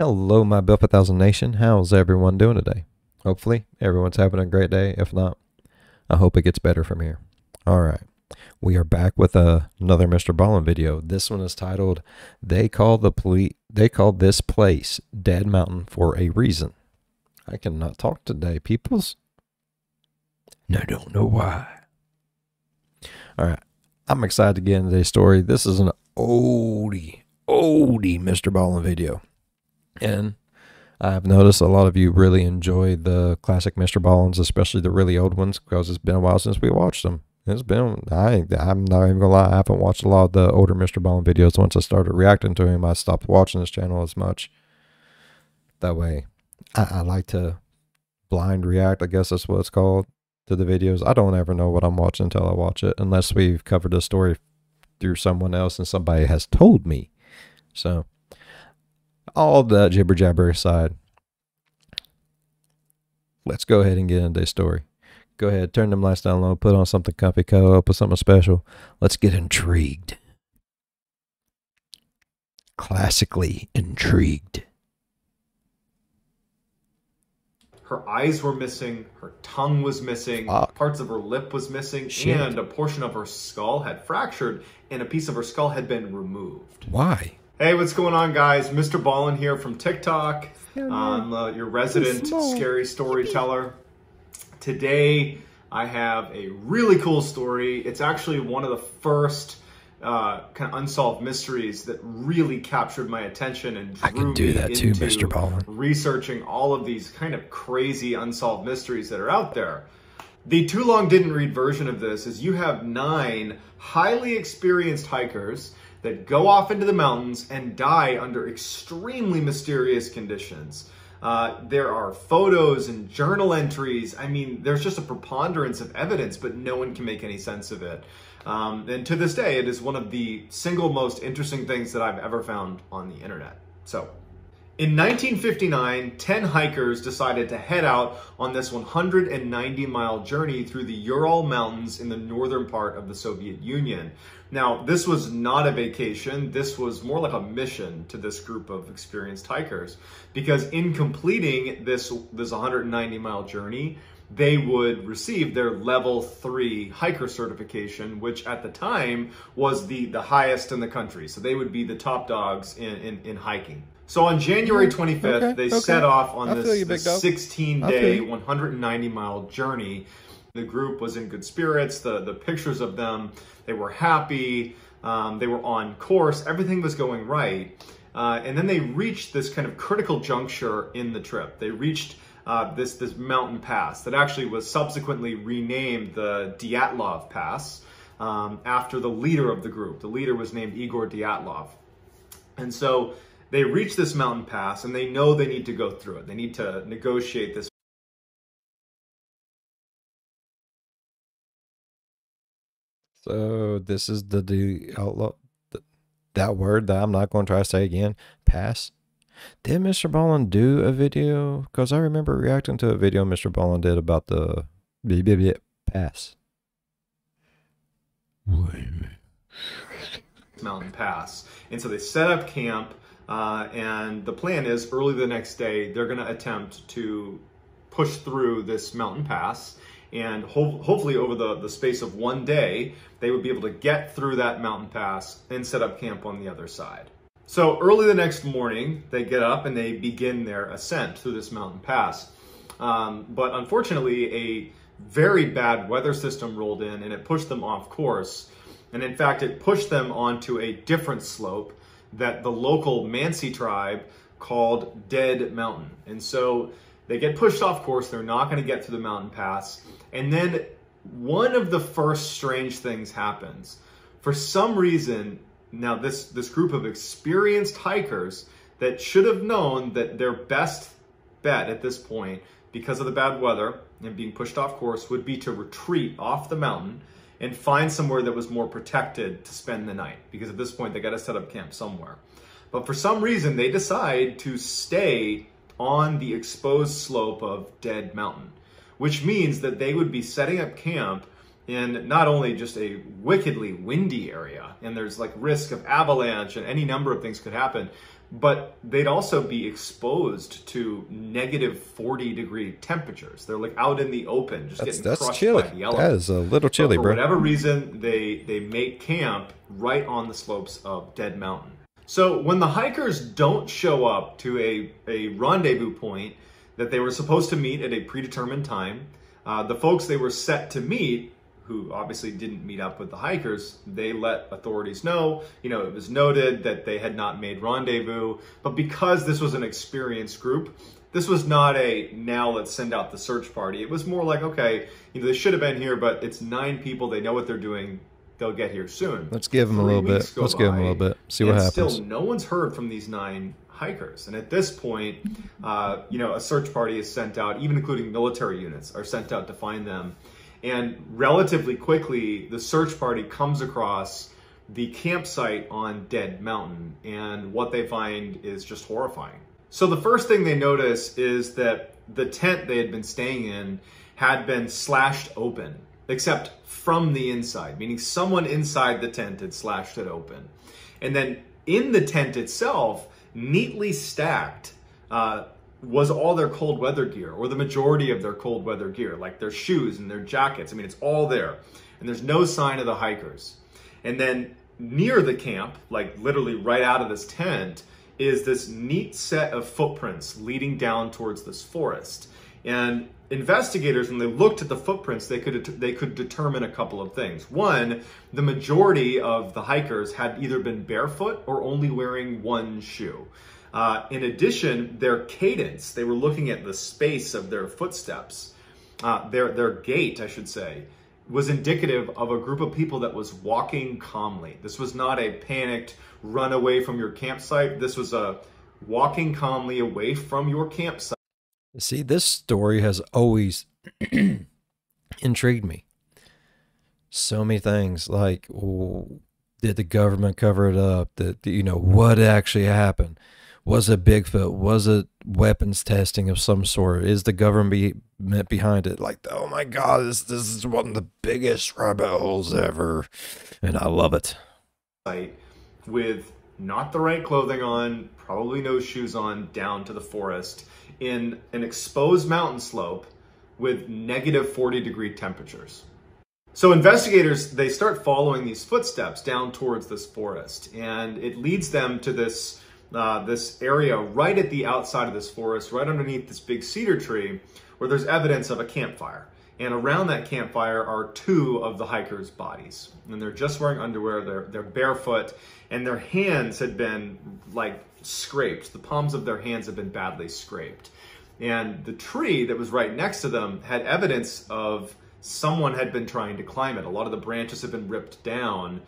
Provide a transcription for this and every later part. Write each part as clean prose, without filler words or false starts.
Hello, my Built 1000 Nation. How's everyone doing today? Hopefully, everyone's having a great day. If not, I hope it gets better from here. All right, we are back with another MrBallen video. This one is titled, They called this place Dead Mountain for a reason. I cannot talk today, peoples. I don't know why. All right, I'm excited to get into today's story. This is an oldie MrBallen video. And I've noticed a lot of you really enjoy the classic MrBallens, especially the really old ones, because it's been a while since we watched them. I'm not even gonna lie, I haven't watched a lot of the older MrBallen videos. Once I started reacting to him, I stopped watching his channel as much. That way, I like to blind react, I guess that's what it's called, to the videos. I don't ever know what I'm watching until I watch it, unless we've covered the story through someone else and somebody has told me. So, all the jibber jabber aside, let's go ahead and get into this story. Go ahead, turn them lights down low, put on something comfy, cuddle up with something special. Let's get intrigued. Classically intrigued. Her eyes were missing, her tongue was missing, parts of her lip was missing, and a portion of her skull had fractured, and a piece of her skull had been removed. Why? Hey, what's going on, guys? MrBallen here from TikTok. Your resident scary storyteller. Today, I have a really cool story. It's actually one of the first kind of unsolved mysteries that really captured my attention and drew me into MrBallen. Researching all of these kind of crazy unsolved mysteries that are out there. The too long didn't read version of this is you have 9 highly experienced hikers that go off into the mountains and die under extremely mysterious conditions. There are photos and journal entries. I mean, there's just a preponderance of evidence, but no one can make any sense of it. And to this day, it is one of the single most interesting things that I've ever found on the internet. So, in 1959, 10 hikers decided to head out on this 190-mile journey through the Ural Mountains in the northern part of the Soviet Union. Now, this was not a vacation. This was more like a mission to this group of experienced hikers, because in completing this 190-mile journey, they would receive their level 3 hiker certification, which at the time was the highest in the country. So they would be the top dogs in hiking. So on January 25th, they set off on this 16-day, 190-mile journey. The group was in good spirits. The pictures of them, they were happy. They were on course. Everything was going right. And then they reached this kind of critical juncture in the trip. They reached this mountain pass that actually was subsequently renamed the Dyatlov Pass after the leader of the group. The leader was named Igor Dyatlov. And so they reach this mountain pass and they know they need to go through it. They need to negotiate this. So this is the outlaw, that word that I'm not going to try to say again, pass. Did MrBallen do a video? Because I remember reacting to a video MrBallen did about the pass. Mountain pass. And so they set up camp, and the plan is early the next day, they're going to attempt to push through this mountain pass. And hopefully over the space of one day, they would be able to get through that mountain pass and set up camp on the other side. So early the next morning, they get up and they begin their ascent through this mountain pass. But unfortunately, a very bad weather system rolled in and it pushed them off course. And in fact, it pushed them onto a different slope that the local Mansi tribe called Dead Mountain. And so they get pushed off course. They're not going to get through the mountain pass. And then one of the first strange things happens. For some reason, now this group of experienced hikers that should have known that their best bet at this point, because of the bad weather and being pushed off course, would be to retreat off the mountain and find somewhere that was more protected to spend the night. Because at this point, they got to set up camp somewhere. But for some reason, they decide to stay on the exposed slope of Dead Mountain, which means that they would be setting up camp in not only just a wickedly windy area, and there's like risk of avalanche and any number of things could happen, but they'd also be exposed to -40-degree temperatures. They're like out in the open, just getting crushed chilly. by the elements. That is a little chilly, but for bro. whatever reason, they make camp right on the slopes of Dead Mountain. So when the hikers don't show up to a rendezvous point that they were supposed to meet at a predetermined time, the folks they were set to meet, who obviously didn't meet up with the hikers, they let authorities know. It was noted that they had not made rendezvous, but because this was an experienced group, this was not a, now let's send out the search party. It was more like, okay, they should have been here, but it's 9 people, they know what they're doing, they'll get here soon. Let's give them a little bit. Let's give them a little bit. See what happens. Still, no one's heard from these 9 hikers. And at this point, a search party is sent out, even including military units are sent out to find them. And relatively quickly, the search party comes across the campsite on Dead Mountain, and what they find is just horrifying. So the first thing they notice is that the tent they had been staying in had been slashed open, except from the inside, meaning someone inside the tent had slashed it open. And then in the tent itself, neatly stacked, was all their cold weather gear, or the majority of their cold weather gear, like their shoes and their jackets. I mean, it's all there. And there's no sign of the hikers. And then near the camp, like literally right out of this tent, is this neat set of footprints leading down towards this forest. And investigators, when they looked at the footprints, they could determine a couple of things. One, the majority of the hikers had either been barefoot or only wearing one shoe. In addition, their cadence, they were looking at the space of their footsteps, their gait, I should say, was indicative of a group of people that was walking calmly. This was not a panicked run away from your campsite. This was a walking calmly away from your campsite. See, this story has always intrigued me. So many things, like, did the government cover it up? What actually happened? Was it Bigfoot? Was it weapons testing of some sort? Is the government behind it? Like, oh my God, this is one of the biggest rabbit holes ever. And I love it. With not the right clothing on, probably no shoes on, down to the forest in an exposed mountain slope with -40-degree temperatures. So investigators, they start following these footsteps down towards this forest, and it leads them to this area right at the outside of this forest, right underneath this big cedar tree, where there's evidence of a campfire. And around that campfire are 2 of the hikers' bodies. And they're just wearing underwear, they're barefoot, and their hands had been like scraped. The palms of their hands had been badly scraped. And the tree that was right next to them had evidence of someone had been trying to climb it. A lot of the branches had been ripped down,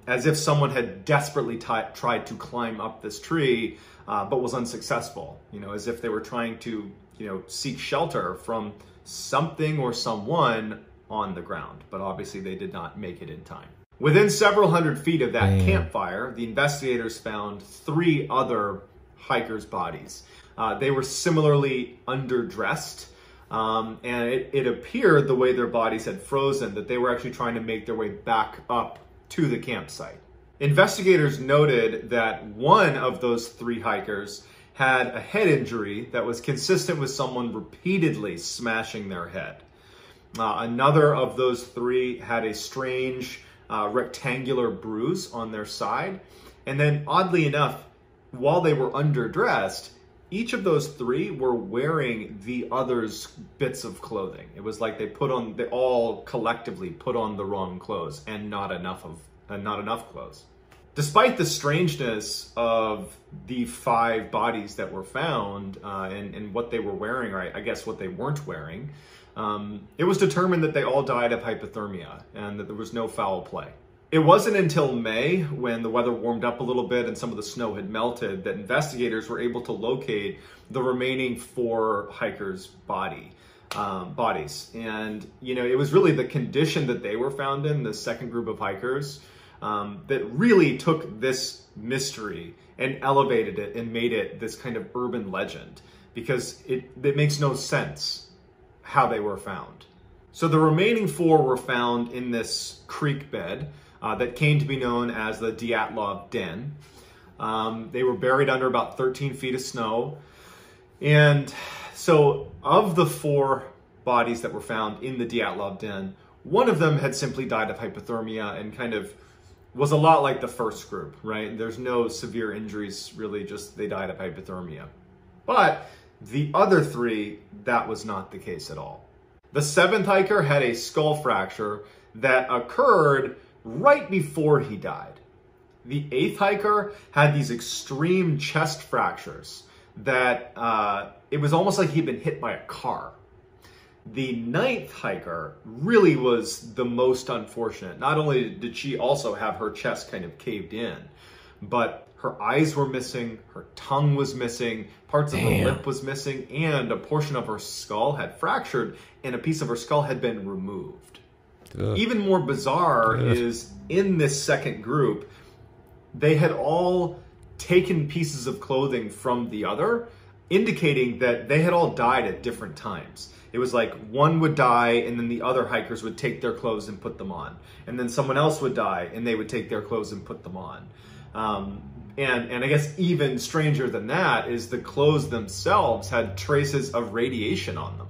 as if someone had desperately tried to climb up this tree, but was unsuccessful. As if they were trying to, seek shelter from something or someone on the ground. But obviously they did not make it in time. Within several hundred feet of that campfire, the investigators found 3 other hikers' bodies. They were similarly underdressed. And it appeared, the way their bodies had frozen, that they were actually trying to make their way back up to the campsite. Investigators noted that one of those 3 hikers had a head injury that was consistent with someone repeatedly smashing their head. Another of those 3 had a strange rectangular bruise on their side. And then, oddly enough, while they were underdressed, each of those 3 were wearing the other's bits of clothing. It was like they all collectively put on the wrong clothes and not enough clothes. Despite the strangeness of the 5 bodies that were found and what they were wearing, or I guess what they weren't wearing, it was determined that they all died of hypothermia and that there was no foul play. It wasn't until May, when the weather warmed up a little bit and some of the snow had melted, that investigators were able to locate the remaining 4 hikers' bodies. And, it was really the condition that they were found in, the second group of hikers, that really took this mystery and elevated it and made it this kind of urban legend, because it makes no sense how they were found. So the remaining 4 were found in this creek bed that came to be known as the Dyatlov Den. They were buried under about 13 feet of snow. And so of the 4 bodies that were found in the Dyatlov Den, one of them had simply died of hypothermia and kind of was a lot like the first group, right? There's no severe injuries, really, just they died of hypothermia. But the other 3, that was not the case at all. The 7th hiker had a skull fracture that occurred right before he died. The 8th hiker had these extreme chest fractures that it was almost like he'd been hit by a car. The 9th hiker really was the most unfortunate. Not only did she also have her chest kind of caved in, but her eyes were missing, her tongue was missing, parts of the lip was missing, and a portion of her skull had fractured, and a piece of her skull had been removed. Ugh. Even more bizarre is in this second group, they had all taken pieces of clothing from the other, indicating that they had all died at different times. It was like one would die and then the other hikers would take their clothes and put them on. And then someone else would die and they would take their clothes and put them on. And I guess even stranger than that is the clothes themselves had traces of radiation on them.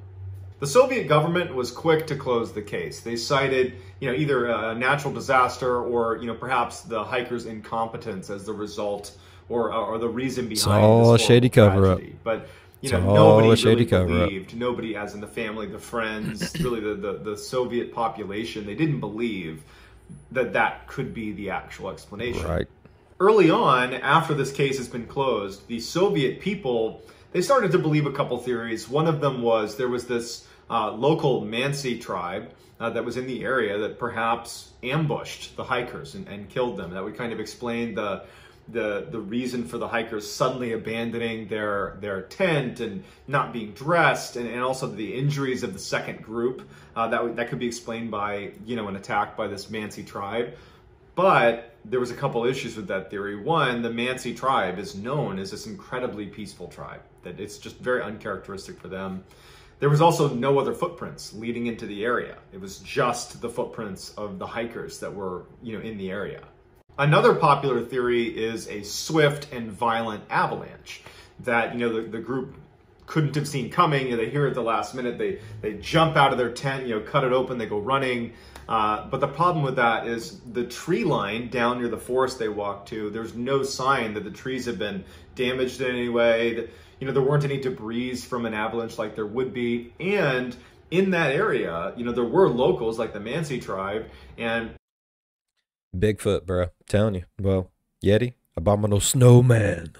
The Soviet government was quick to close the case. They cited, either a natural disaster or, perhaps the hikers' incompetence as the result or the reason behind it's all this a shady cover-up. But nobody really believed. Nobody, as in the family, the friends, really the Soviet population, they didn't believe that could be the actual explanation. Right. Early on, after this case has been closed, the Soviet people, they started to believe a couple theories. One of them was there was this local Mansi tribe that was in the area that perhaps ambushed the hikers and killed them. That would kind of explain the reason for the hikers suddenly abandoning their tent and not being dressed, and also the injuries of the second group. That could be explained by an attack by this Mansi tribe. But there was a couple issues with that theory. One, the Mansi tribe is known as this incredibly peaceful tribe, that it's just very uncharacteristic for them. There was also no other footprints leading into the area. It was just the footprints of the hikers that were, in the area. Another popular theory is a swift and violent avalanche that, the group couldn't have seen coming. They hear it at the last minute. They jump out of their tent, cut it open, they go running. But the problem with that is the tree line down near the forest they walked to, there's no sign that the trees have been damaged in any way. That, there weren't any debris from an avalanche like there would be. And in that area, there were locals like the Mansi tribe and Bigfoot, bro. I'm telling you. Well, Yeti, abominable snowman.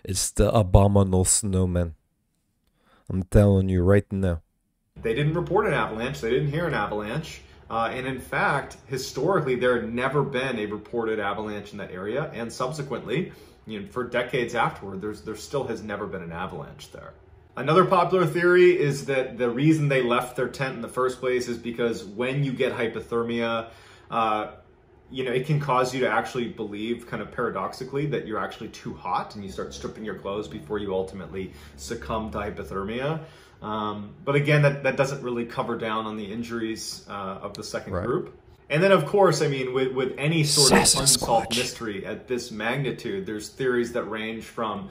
It's the abominable snowman. I'm telling you right now. They didn't report an avalanche. They didn't hear an avalanche. And in fact, historically, there had never been a reported avalanche in that area. And subsequently, for decades afterward, there still has never been an avalanche there. Another popular theory is that the reason they left their tent in the first place is because when you get hypothermia, it can cause you to actually believe, kind of paradoxically, that you're actually too hot and you start stripping your clothes before you ultimately succumb to hypothermia. But again, that doesn't really cover down on the injuries of the second group. And then, of course, with any sort of unsolved mystery at this magnitude, there's theories that range from,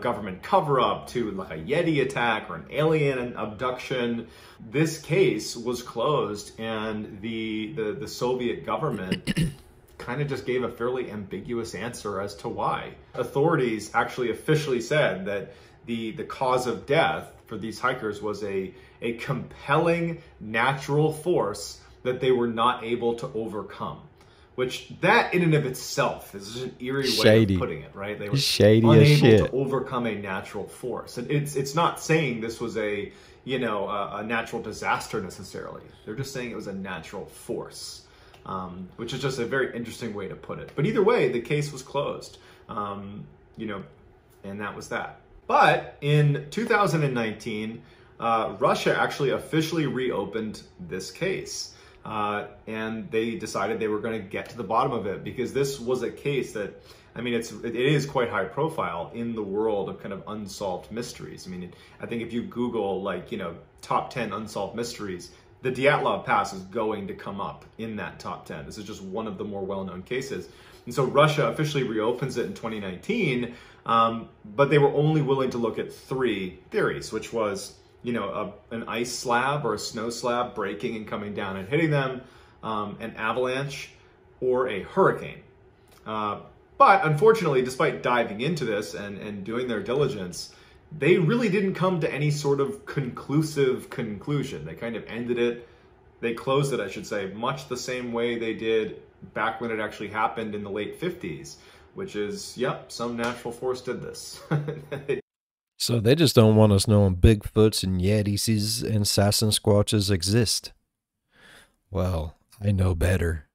government cover-up to like a Yeti attack or an alien abduction. This case was closed, and the Soviet government kind of just gave a fairly ambiguous answer as to why. Authorities actually officially said that the cause of death for these hikers was a compelling natural force that they were not able to overcome. Which, that in and of itself is an eerie way of putting it, right? They were unable to overcome a natural force. And it's not saying this was a natural disaster necessarily. They're just saying it was a natural force, which is just a very interesting way to put it. But either way, the case was closed, and that was that. But in 2019, Russia actually officially reopened this case. And they decided they were going to get to the bottom of it, because this was a case that, it is quite high profile in the world of kind of unsolved mysteries. I think if you Google top 10 unsolved mysteries, the Dyatlov Pass is going to come up in that top 10. This is just one of the more well-known cases. And so Russia officially reopens it in 2019, but they were only willing to look at 3 theories, which was, you know, an ice slab or a snow slab breaking and coming down and hitting them, an avalanche, or a hurricane. But unfortunately, despite diving into this and doing their diligence, they really didn't come to any sort of conclusive conclusion. They kind of ended it, they closed it, I should say, much the same way they did back when it actually happened in the late 50s, which is, yep, some natural force did this. So they just don't want us knowing Bigfoots and Yetis and Sasquatches exist. Well, I know better.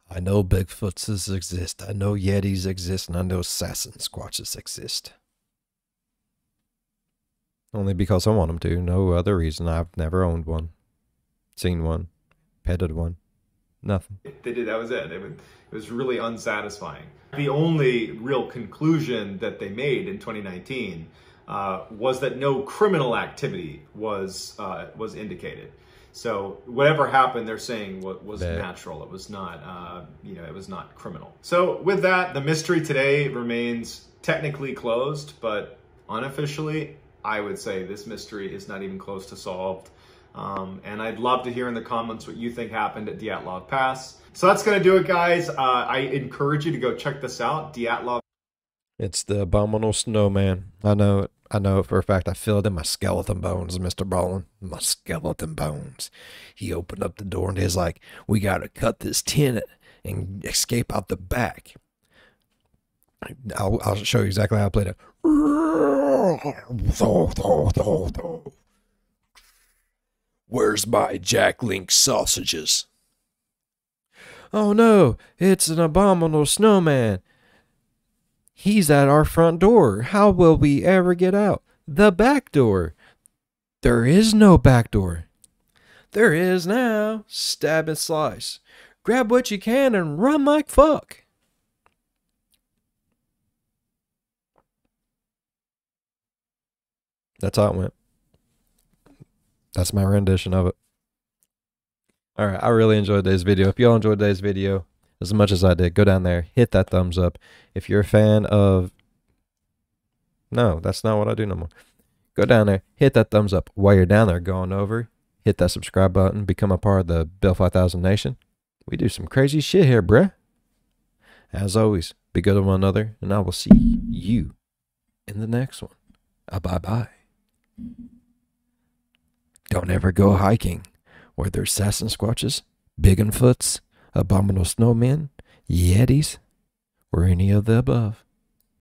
I know Bigfoots exist, I know Yetis exist, and I know Sasquatches exist. Only because I want them to. No other reason. I've never owned one, seen one, petted one, nothing. They did, that was it. It was really unsatisfying. The only real conclusion that they made in 2019 was that no criminal activity was indicated. So whatever happened, they're saying was natural. It was not, it was not criminal. So with that, the mystery today remains technically closed, but unofficially, I would say this mystery is not even close to solved. And I'd love to hear in the comments what you think happened at Dyatlov Pass. So that's going to do it, guys. I encourage you to go check this out, Dyatlov. It's the abominable snowman. I know it. I know it for a fact. I feel it in my skeleton bones, MrBallen. My skeleton bones. He opened up the door and he's like, we got to cut this tent and escape out the back. I'll show you exactly how I played it. Where's my Jack Link sausages? Oh no, it's an abominable snowman. He's at our front door. How will we ever get out? The back door. There is no back door. There is now. Stab and slice. Grab what you can and run like fuck. That's how it went. That's my rendition of it. Alright, I really enjoyed today's video. If y'all enjoyed today's video as much as I did, go down there, hit that thumbs up. If you're a fan of... No, that's not what I do no more. Go down there, hit that thumbs up. While you're down there, go on over, hit that subscribe button, become a part of the Bill 5000 Nation. We do some crazy shit here, bruh. As always, be good to one another, and I will see you in the next one. Bye-bye. Don't ever go hiking where there's Sasquatches, Bigfoots, abominable snowmen, Yetis, or any of the above.